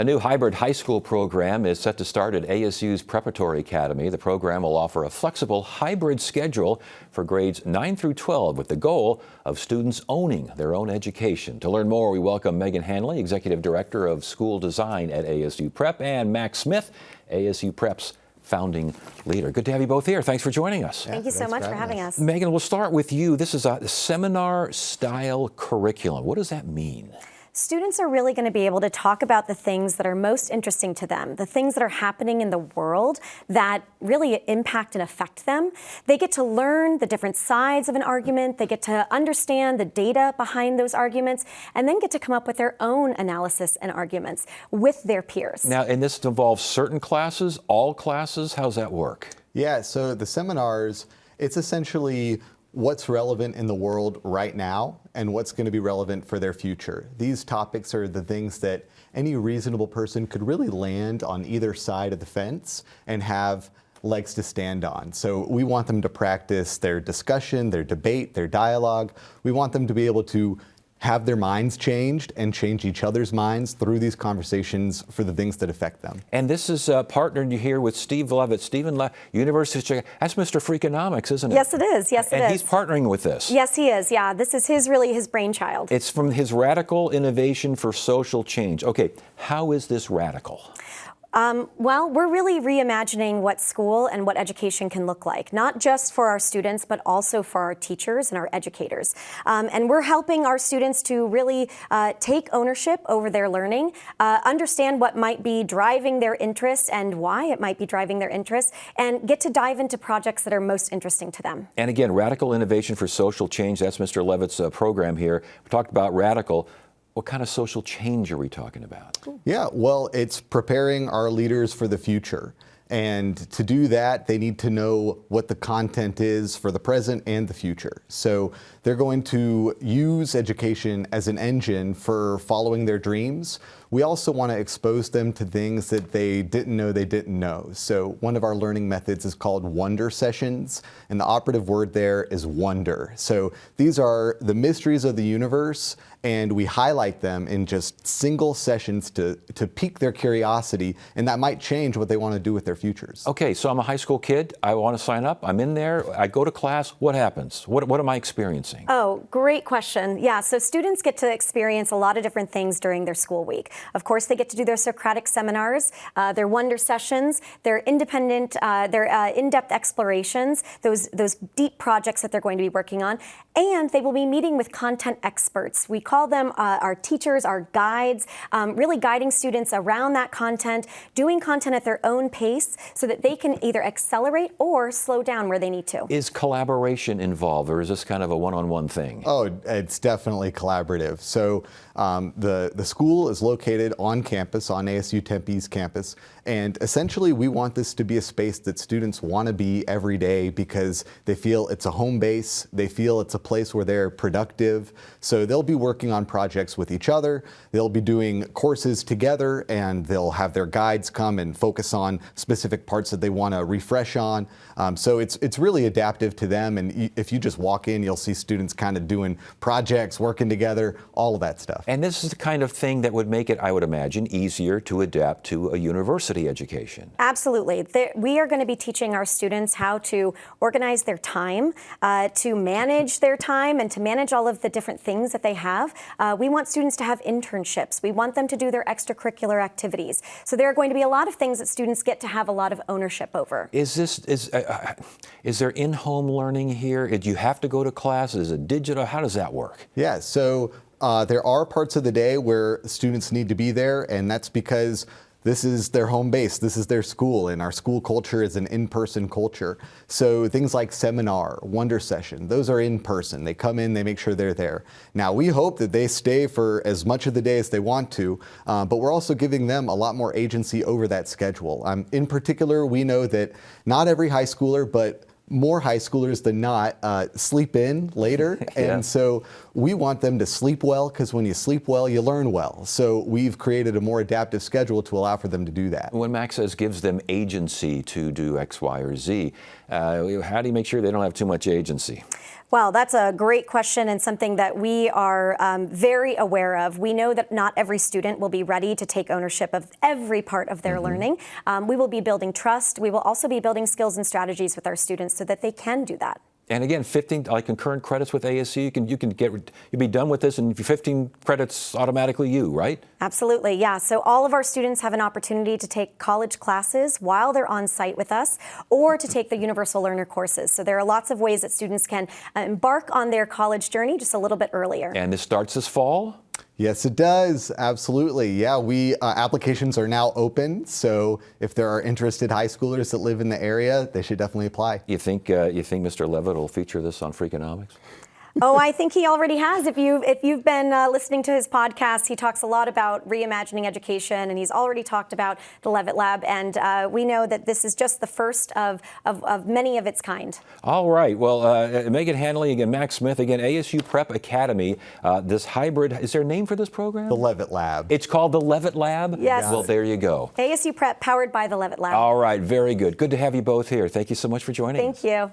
A new hybrid high school program is set to start at ASU's Preparatory Academy. The program will offer a flexible hybrid schedule for grades 9 through 12 with the goal of students owning their own education. To learn more, we welcome Megan Hanley, Executive Director of School Design at ASU Prep, and Max Smith, ASU Prep's founding leader. Good to have you both here. Thanks for joining us. Thank you so much for having us. Megan, we'll start with you. This is a seminar-style curriculum. What does that mean? Students are really going to be able to talk about the things that are most interesting to them, the things that are happening in the world that really impact and affect them. They get to learn the different sides of an argument. They get to understand the data behind those arguments and then get to come up with their own analysis and arguments with their peers. Now, and this involves certain classes, all classes? How's that work? Yeah, so the seminars, it's essentially what's relevant in the world right now and what's going to be relevant for their future. These topics are the things that any reasonable person could really land on either side of the fence and have legs to stand on. So we want them to practice their discussion, their debate, their dialogue. We want them to be able to have their minds changed and change each other's minds through these conversations for the things that affect them. And this is partnered here with Steve Levitt. University of Chicago. That's Mr. Freakonomics, isn't it? Yes, it is. Yes, it is. And he's partnering with this. Yes, he is. Yeah, this is really his brainchild. It's from his Radical Innovation for Social Change. Okay, how is this radical? Well, we're really reimagining what school and what education can look like, not just for our students, but also for our teachers and our educators. And we're helping our students to really take ownership over their learning, understand what might be driving their interests and why it might be driving their interests, and get to dive into projects that are most interesting to them. And again, Radical Innovation for Social Change, that's Mr. Levitt's program here. We talked about radical. What kind of social change are we talking about? Yeah, well, it's preparing our leaders for the future. And to do that, they need to know what the content is for the present and the future. So they're going to use education as an engine for following their dreams. We also want to expose them to things that they didn't know they didn't know. So one of our learning methods is called wonder sessions, and the operative word there is wonder. So these are the mysteries of the universe, and we highlight them in just single sessions to pique their curiosity, and that might change what they want to do with their futures. Okay, so I'm a high school kid. I want to sign up. I'm in there. I go to class. What happens? What am I experiencing? Oh, great question. Yeah, so students get to experience a lot of different things during their school week. Of course, they get to do their Socratic seminars, their wonder sessions, their independent, their in-depth explorations, those deep projects that they're going to be working on, and they will be meeting with content experts. We call them our teachers, our guides, really guiding students around that content, doing content at their own pace so that they can either accelerate or slow down where they need to. Is collaboration involved, or is this kind of a one-on-one thing? Oh, it's definitely collaborative. So the school is located on campus, on ASU Tempe's campus, and essentially we want this to be a space that students want to be every day because they feel it's a home base, they feel it's a place where they're productive. So they'll be working on projects with each other, they'll be doing courses together, and they'll have their guides come and focus on specific parts that they want to refresh on. So it's really adaptive to them, and if you just walk in, you'll see students kind of doing projects, working together, all of that stuff. And this is the kind of thing that would make it, I would imagine, easier to adapt to a university education. Absolutely. We are going to be teaching our students how to organize their time, to manage their time, and to manage all of the different things that they have. We want students to have internships. We want them to do their extracurricular activities. So there are going to be a lot of things that students get to have a lot of ownership over. Is there in-home learning here? Do you have to go to class? Is it digital? How does that work? Yeah, so there are parts of the day where students need to be there, and that's because this is their home base, this is their school, and our school culture is an in-person culture. So things like seminar, wonder session, those are in person. They come in, they make sure they're there. Now, we hope that they stay for as much of the day as they want to, but we're also giving them a lot more agency over that schedule. In particular, we know that not every high schooler, but more high schoolers than not sleep in later. Yeah. And so we want them to sleep well, because when you sleep well, you learn well. So we've created a more adaptive schedule to allow for them to do that. When Max says gives them agency to do X, Y, or Z, how do you make sure they don't have too much agency? Well, that's a great question and something that we are very aware of. We know that not every student will be ready to take ownership of every part of their learning. We will be building trust. We will also be building skills and strategies with our students so that they can do that. And again, 15 like concurrent credits with ASU, you'll be done with this, and 15 credits automatically right? Absolutely, yeah. So all of our students have an opportunity to take college classes while they're on site with us, or to take the Universal Learner courses. So there are lots of ways that students can embark on their college journey just a little bit earlier. And this starts this fall? Yes, it does. Absolutely. Yeah, applications are now open. So if there are interested high schoolers that live in the area, they should definitely apply. You think Mr. Levitt will feature this on Freakonomics? Oh, I think he already has. If you've been listening to his podcast, he talks a lot about reimagining education, and he's already talked about the Levitt Lab. And we know that this is just the first of many of its kind. All right. Well, Megan Hanley, again, Max Smith, again, ASU Prep Academy. This hybrid, is there a name for this program? The Levitt Lab. It's called the Levitt Lab? Yes. Well, there you go. ASU Prep powered by the Levitt Lab. All right. Very good. Good to have you both here. Thank you so much for joining us. Thank you.